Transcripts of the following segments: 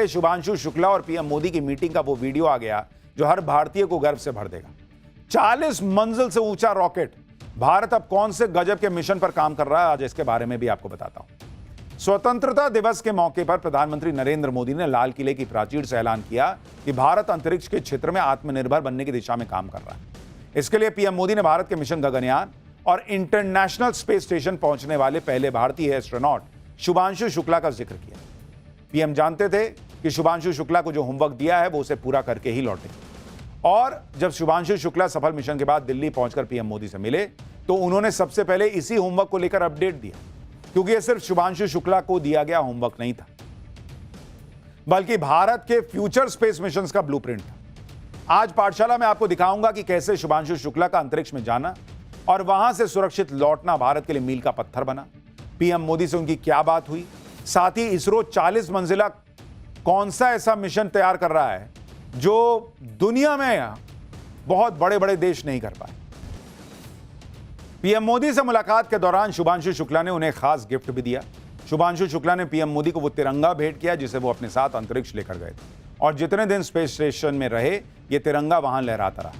पे शुभांशु शुक्ला और पीएम मोदी की मीटिंग का वो वीडियो आ गया जो हर भारतीय को गर्व से भर देगा। 40 मंजिल से ऊंचा रॉकेट। भारत अब कौन से गजब के मिशन पर काम कर रहा है, आज इसके बारे में भी आपको बताता हूं। स्वतंत्रता दिवस के मौके पर प्रधानमंत्री नरेंद्र मोदी ने लाल किले की प्राचीर से ऐलान किया कि भारत अंतरिक्ष के क्षेत्र में आत्मनिर्भर बनने की दिशा में काम कर रहा है। इसके लिए पीएम मोदी ने भारत के मिशन गगनयान और इंटरनेशनल स्पेस स्टेशन पहुंचने वाले पहले भारतीय एस्ट्रोनॉट शुभांशु शुक्ला का जिक्र किया। पीएम जानते थे कि शुभांशु शुक्ला को जो होमवर्क दिया है वो उसे पूरा करके ही लौटेंगे। और जब शुभांशु शुक्ला सफल मिशन के बाद दिल्ली पहुंचकर पीएम मोदी से मिले तो उन्होंने सबसे पहले इसी होमवर्क को लेकर अपडेट दिया, क्योंकि यह सिर्फ शुभांशु शुक्ला को दिया गया होमवर्क नहीं था, बल्कि भारत के फ्यूचर स्पेस मिशंस का ब्लूप्रिंट था। आज पाठशाला में आपको दिखाऊंगा कि कैसे शुभांशु शुक्ला का अंतरिक्ष में जाना और वहां से सुरक्षित लौटना भारत के लिए मील का पत्थर बना। पीएम मोदी से उनकी क्या बात हुई, साथ ही इसरो 40 मंजिला कौन सा ऐसा मिशन तैयार कर रहा है जो दुनिया में बहुत बड़े बड़े देश नहीं कर पाए। पीएम मोदी से मुलाकात के दौरान शुभांशु शुक्ला ने उन्हें खास गिफ्ट भी दिया। शुभांशु शुक्ला ने पीएम मोदी को वो तिरंगा भेंट किया जिसे वो अपने साथ अंतरिक्ष लेकर गए थे, और जितने दिन स्पेस स्टेशन में रहे ये तिरंगा वहां लहराता रहा।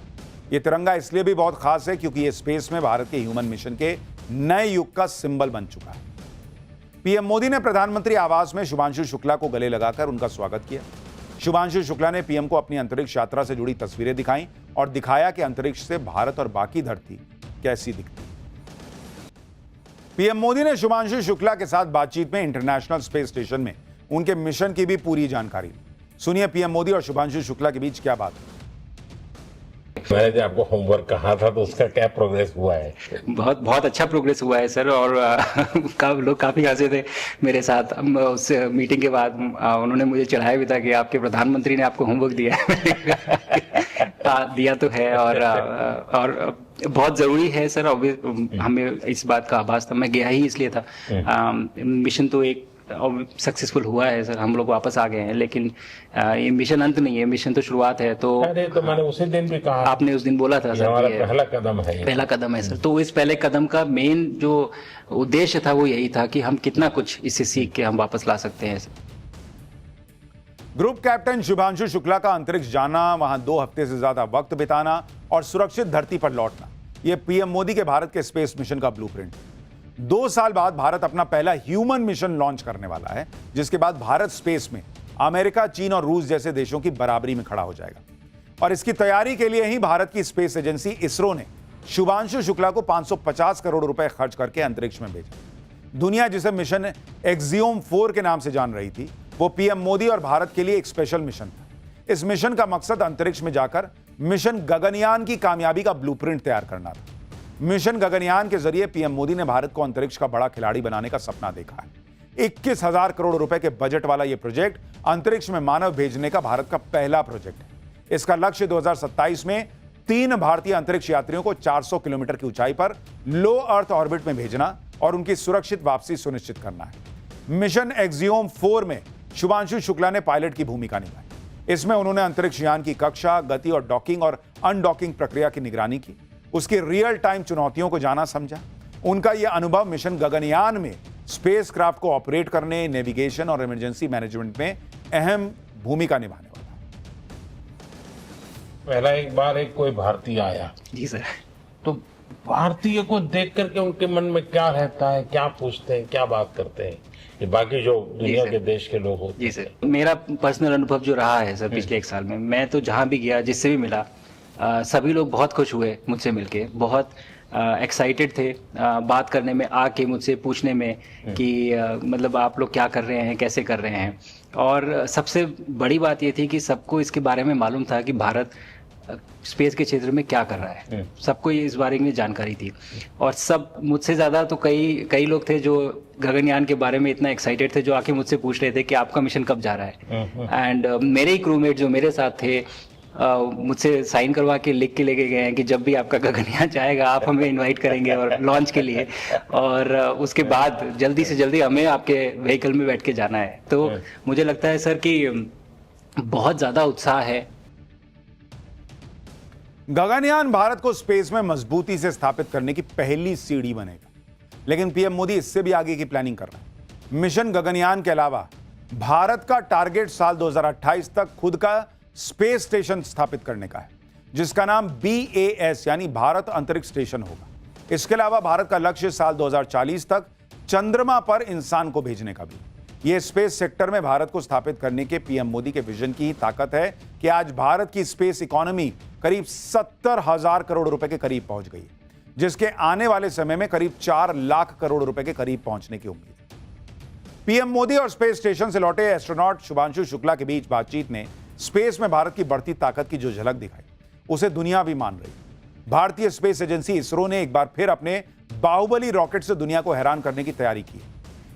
ये तिरंगा इसलिए भी बहुत खास है क्योंकि ये स्पेस में भारत के ह्यूमन मिशन के नए युग का सिंबल बन चुका है। पीएम मोदी ने प्रधानमंत्री आवास में शुभांशु शुक्ला को गले लगाकर उनका स्वागत किया। शुभांशु शुक्ला ने पीएम को अपनी अंतरिक्ष यात्रा से जुड़ी तस्वीरें दिखाई और दिखाया कि अंतरिक्ष से भारत और बाकी धरती कैसी दिखती। पीएम मोदी ने शुभांशु शुक्ला के साथ बातचीत में इंटरनेशनल स्पेस स्टेशन में उनके मिशन की भी पूरी जानकारी ली। सुनिए पीएम मोदी और शुभांशु शुक्ला के बीच क्या बात है। मैंने जो आपको होमवर्क कहा था तो उसका क्या प्रोग्रेस हुआ है? बहुत बहुत अच्छा प्रोग्रेस हुआ है सर, और लोग काफी हंसे थे मेरे साथ। उस मीटिंग के बाद उन्होंने मुझे चढ़ाया भी था कि आपके प्रधानमंत्री ने आपको होमवर्क दिया है। दिया तो है, और बहुत जरूरी है सर। हमें इस बात का आभास था, मैं गया ही इसलिए था। मिशन तो एक सक्सेसफुल हुआ है सर, हम लोग वापस आ गए हैं, लेकिन ये मिशन अंत नहीं है, मिशन तो शुरुआत है। तो अरे तो मैंने उसी दिन भी कहा, आपने उस दिन बोला था सर, हमारा पहला कदम है, पहला कदम है सर। तो इस पहले कदम का मेन जो उद्देश्य था वो यही था कि हम कितना कुछ इससे सीख के हम वापस ला सकते हैं sir. Group captain Shubhanshu Shukla का अंतरिक्ष जाना, वहां 2 हफ्ते से ज्यादा वक्त बिताना और सुरक्षित धरती पर लौटना, यह पीएम मोदी के भारत के स्पेस मिशन का ब्लूप्रिंट है। 2 साल बाद भारत अपना पहला ह्यूमन मिशन लॉन्च करने वाला है, जिसके बाद भारत स्पेस में अमेरिका, चीन और रूस जैसे देशों की बराबरी में खड़ा हो जाएगा। और इसकी तैयारी के लिए ही भारत की स्पेस एजेंसी इसरो ने शुभांशु शुक्ला को 550 करोड़ रुपए खर्च करके अंतरिक्ष में भेजा। दुनिया जिसे मिशन एक्सियोम 4 के नाम से जान रही थी, वो पीएम मोदी और भारत के लिए एक स्पेशल मिशन था। इस मिशन का मकसद अंतरिक्ष में जाकर मिशन गगनयान की कामयाबी का ब्लूप्रिंट तैयार करना था। मिशन गगनयान के जरिए पीएम मोदी ने भारत को अंतरिक्ष का बड़ा खिलाड़ी बनाने का सपना देखा है। 21,000 करोड़ रुपए के बजट वाला यह प्रोजेक्ट अंतरिक्ष में मानव भेजने का भारत का पहला प्रोजेक्ट है। इसका लक्ष्य 2027 में 3 भारतीय अंतरिक्ष यात्रियों को 400 किलोमीटर की ऊंचाई पर लो अर्थ ऑर्बिट में भेजना और उनकी सुरक्षित वापसी सुनिश्चित करना है। मिशन एक्सियोम 4 में शुभांशु शुक्ला ने पायलट की भूमिका निभाई। इसमें उन्होंने अंतरिक्ष यान की कक्षा, गति और डॉकिंग और अनडॉकिंग प्रक्रिया की निगरानी की, उसकी रियल टाइम चुनौतियों को जाना समझा। उनका यह अनुभव मिशन गगनयान में स्पेसक्राफ्ट को ऑपरेट करने, नेविगेशन और इमरजेंसी मैनेजमेंट में अहम भूमिका निभाने वाला है। पहला एक बार कोई भारतीय आया जी सर, तो भारतीय को देख करके उनके मन में क्या रहता है, क्या पूछते हैं, क्या बात करते हैं, ये बाकी जो दुनिया के देश के लोग होते हैं? जी सर, मेरा पर्सनल अनुभव जो रहा है सर पिछले 1 साल में, मैं तो जहाँ भी गया, जिससे भी मिला, सभी लोग बहुत खुश हुए मुझसे मिलके, बहुत एक्साइटेड थे बात करने में, आके मुझसे पूछने में कि मतलब आप लोग क्या कर रहे हैं, कैसे कर रहे हैं। और सबसे बड़ी बात ये थी कि सबको इसके बारे में मालूम था कि भारत स्पेस के क्षेत्र में क्या कर रहा है, सबको इस बारे में जानकारी थी। और सब मुझसे ज़्यादा तो कई लोग थे जो गगनयान के बारे में इतना एक्साइटेड थे, जो आके मुझसे पूछ रहे थे कि आपका मिशन कब जा रहा है। एंड मेरे ही क्रूमेट जो मेरे साथ थे मुझसे साइन करवा के लिख के लेके गए हैं कि जब भी आपका गगनयान जाएगा आप हमें इनवाइट करेंगे और लॉन्च के लिए, और उसके बाद जल्दी से जल्दी हमें आपके व्हीकल में बैठ के जाना है। तो मुझे लगता है सर कि बहुत ज़्यादा उत्साह है। गगनयान भारत को स्पेस में मजबूती से स्थापित करने की पहली सीढ़ी बनेगा, लेकिन पीएम मोदी इससे भी आगे की प्लानिंग कर रहे हैं। मिशन गगनयान के अलावा भारत का टारगेट साल 2028 तक खुद का स्पेस स्टेशन स्थापित करने का है, जिसका नाम BAS यानी भारत अंतरिक्ष स्टेशन होगा। इसके अलावा भारत का लक्ष्य साल 2040 तक चंद्रमा पर इंसान को भेजने का भी। यह स्पेस सेक्टर में भारत को स्थापित करने के पीएम मोदी के विजन की ही ताकत है कि आज भारत की स्पेस इकोनॉमी करीब 70,000 करोड़ रुपए के करीब पहुंच गई है, जिसके आने वाले समय में करीब 4 लाख करोड़ रुपए के करीब पहुंचने की उम्मीद है। पीएम मोदी और स्पेस स्टेशन से लौटे एस्ट्रोनॉट शुभांशु शुक्ला के बीच बातचीत ने स्पेस में भारत की बढ़ती ताकत की जो झलक दिखाई, उसे दुनिया भी मान रही है। भारतीय स्पेस एजेंसी इसरो ने एक बार फिर अपने बाहुबली रॉकेट से दुनिया को हैरान करने की तैयारी की है।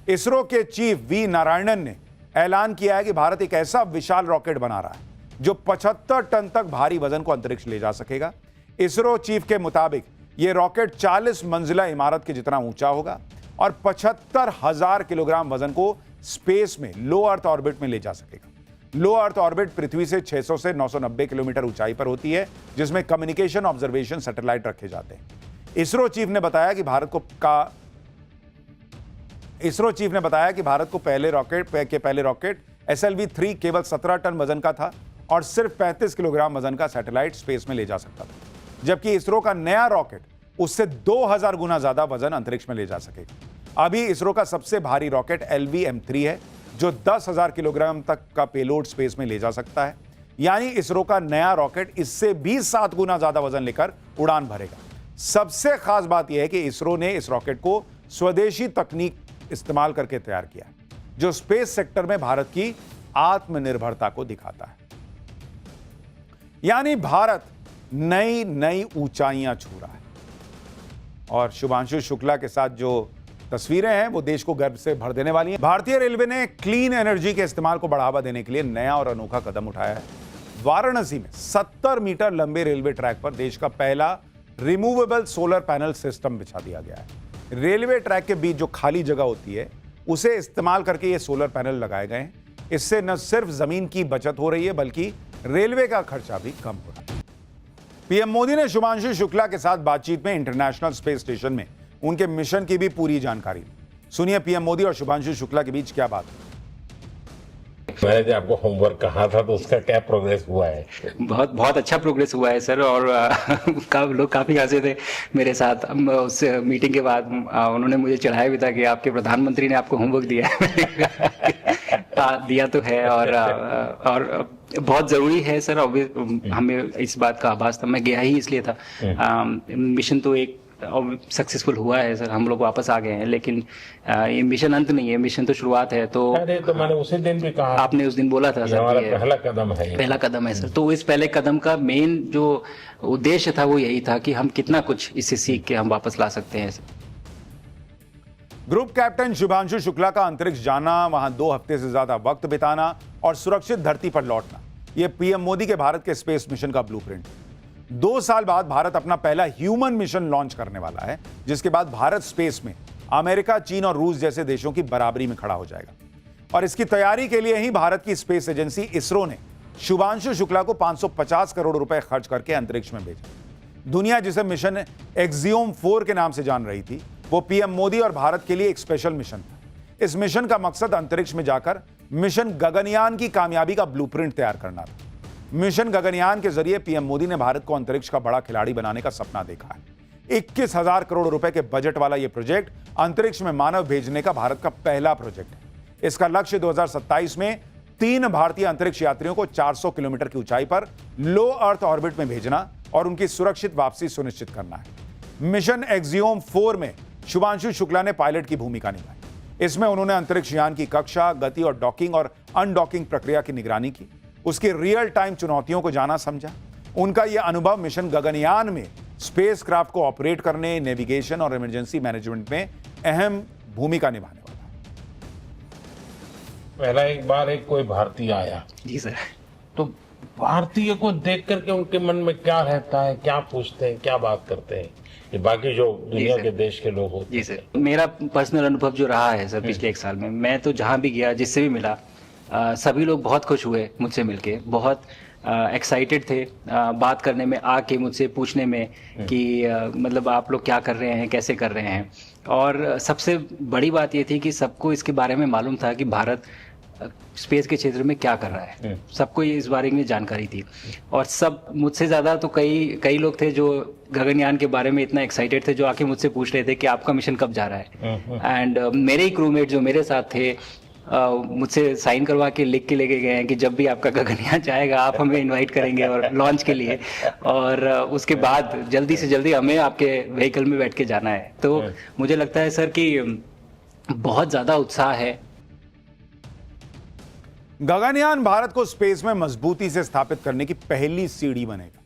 इसरो के चीफ वी नारायणन ने ऐलान किया है कि भारत एक ऐसा विशाल रॉकेट बना रहा है जो 75 टन तक भारी वजन को अंतरिक्ष ले जा सकेगा। इसरो चीफ के मुताबिक यह रॉकेट 40 मंजिला इमारत के जितना ऊंचा होगा और 75,000 किलोग्राम वजन को स्पेस में लो अर्थ ऑर्बिट में ले जा सकेगा। लो अर्थ ऑर्बिट पृथ्वी से 600 से 990 किलोमीटर ऊंचाई पर होती है, जिसमें कम्युनिकेशन ऑब्जर्वेशन सैटेलाइट रखे जाते हैं। इसरो चीफ ने बताया कि भारत को पहले रॉकेट SLV-3 केवल 17 टन वजन का था और सिर्फ 35 किलोग्राम वजन का सैटेलाइट स्पेस में ले जा सकता था, जबकि इसरो का नया रॉकेट उससे 2000 गुना ज्यादा वजन अंतरिक्ष में ले जा सकेगा। अभी इसरो का सबसे भारी रॉकेट LV-M3 है, जो 10,000 किलोग्राम तक का पेलोड स्पेस में ले जा सकता है। यानी इसरो का नया रॉकेट इससे भी 7 गुना ज्यादा वजन लेकर उड़ान भरेगा। सबसे खास बात यह है कि इसरो ने इस रॉकेट को स्वदेशी तकनीक इस्तेमाल करके तैयार किया है, जो स्पेस सेक्टर में भारत की आत्मनिर्भरता को दिखाता है। यानी भारत नई नई ऊंचाइयां छू रहा है। और शुभांशु शुक्ला के साथ जो तस्वीरें हैं वो देश को गर्व से भर देने वाली हैं। भारतीय रेलवे ने क्लीन एनर्जी के इस्तेमाल को बढ़ावा देने के लिए नया और अनोखा कदम उठाया है। वाराणसी में 70 मीटर लंबे रेलवे ट्रैक पर देश का पहला रिमूवेबल सोलर पैनल सिस्टम बिछा दिया गया है। रेलवे ट्रैक के बीच जो खाली जगह होती है उसे इस्तेमाल करके ये सोलर पैनल लगाए गए हैं। इससे न सिर्फ जमीन की बचत हो रही है बल्कि रेलवे का खर्चा भी कम हो रहा है। पीएम मोदी ने शुभांशु शुक्ला के साथ बातचीत में इंटरनेशनल स्पेस स्टेशन में उनके मिशन की भी पूरी जानकारी ली। सुनिए पीएम मोदी और शुभांशु शुक्ला के बीच क्या बात है। मैंने जो आपको होमवर्क कहा था तो उसका क्या प्रोग्रेस हुआ है? बहुत बहुत अच्छा प्रोग्रेस हुआ है सर। और लोग काफी हंसे थे मेरे साथ उस मीटिंग के बाद। उन्होंने मुझे चढ़ाया भी था कि आपके प्रधानमंत्री ने आपको होमवर्क दिया है। दिया तो है और बहुत जरूरी है सर। हमें इस बात का आभास था, मैं गया ही इसलिए था। मिशन तो एक सक्सेसफुल हुआ है सर, हम लोग वापस आ गए हैं, लेकिन ये मिशन अंत नहीं है, मिशन तो शुरुआत है। तो अरे तो मैंने उसी दिन भी कहा, आपने उस दिन बोला था सर, हमारा पहला कदम है सर। तो इस पहले कदम का मेन जो उद्देश्य था वो यही था कि हम कितना कुछ इससे सीख के हम वापस ला सकते हैं। ग्रुप कैप्टन शुभांशु शुक्ला का अंतरिक्ष जाना, वहां 2 हफ्ते से ज्यादा वक्त बिताना और सुरक्षित धरती पर लौटना, यह पीएम मोदी के भारत के स्पेस मिशन का ब्लूप्रिंट है। 2 साल बाद भारत अपना पहला ह्यूमन मिशन लॉन्च करने वाला है, जिसके बाद भारत स्पेस में अमेरिका, चीन और रूस जैसे देशों की बराबरी में खड़ा हो जाएगा। और इसकी तैयारी के लिए ही भारत की स्पेस एजेंसी इसरो ने शुभांशु शुक्ला को 550 करोड़ रुपए खर्च करके अंतरिक्ष में भेजा। दुनिया जिसे मिशन एक्सियोम 4 के नाम से जान रही थी, वो पीएम मोदी और भारत के लिए एक स्पेशल मिशन था। इस मिशन का मकसद अंतरिक्ष में जाकर मिशन गगनयान की कामयाबी का ब्लूप्रिंट तैयार करना था। मिशन गगनयान के जरिए पीएम मोदी ने भारत को अंतरिक्ष का बड़ा खिलाड़ी बनाने का सपना देखा है। 21,000 करोड़ रुपए के बजट वाला यह प्रोजेक्ट अंतरिक्ष में मानव भेजने का भारत का पहला प्रोजेक्ट है। इसका लक्ष्य 2027 में 3 भारतीय अंतरिक्ष यात्रियों को 400 किलोमीटर की ऊंचाई पर लो अर्थ ऑर्बिट में भेजना और उनकी सुरक्षित वापसी सुनिश्चित करना है। मिशन एक्सियोम 4 में शुभांशु शुक्ला ने पायलट की भूमिका निभाई। इसमें उन्होंने अंतरिक्ष यान की कक्षा, गति और डॉकिंग और अनडॉकिंग प्रक्रिया की निगरानी की, उसकी रियल टाइम चुनौतियों को जाना समझा। उनका यह अनुभव मिशन गगनयान में स्पेसक्राफ्ट को ऑपरेट करने, नेविगेशन और इमरजेंसी मैनेजमेंट में अहम भूमिका निभाने वाला है। पहला एक बार कोई भारतीय आया जी सर, तो भारतीय को देख करके उनके मन में क्या रहता है, क्या पूछते हैं, क्या बात करते हैं, ये बाकी जो दुनिया के देश के लोग होते हैं। जी सर, मेरा पर्सनल अनुभव जो रहा है सर पिछले 1 साल में, मैं तो जहाँ भी गया, जिससे भी मिला, सभी लोग बहुत खुश हुए मुझसे मिलके, बहुत एक्साइटेड थे बात करने में, आके मुझसे पूछने में कि मतलब आप लोग क्या कर रहे हैं, कैसे कर रहे हैं। और सबसे बड़ी बात ये थी कि सबको इसके बारे में मालूम था कि भारत स्पेस के क्षेत्र में क्या कर रहा है। सबको ये इस बारे में जानकारी थी और सब मुझसे ज़्यादा तो कई लोग थे जो गगनयान के बारे में इतना एक्साइटेड थे, जो आके मुझसे पूछ रहे थे कि आपका मिशन कब जा रहा है। एंड मेरे ही क्रूमेट जो मेरे साथ थे मुझसे साइन करवा के लिख के लेके गए हैं कि जब भी आपका गगनयान जाएगा आप हमें इनवाइट करेंगे और लॉन्च के लिए, और उसके बाद जल्दी से जल्दी हमें आपके व्हीकल में बैठ के जाना है। तो मुझे लगता है सर कि बहुत ज़्यादा उत्साह है। गगनयान भारत को स्पेस में मजबूती से स्थापित करने की पहली सीढ़ी बनेगा।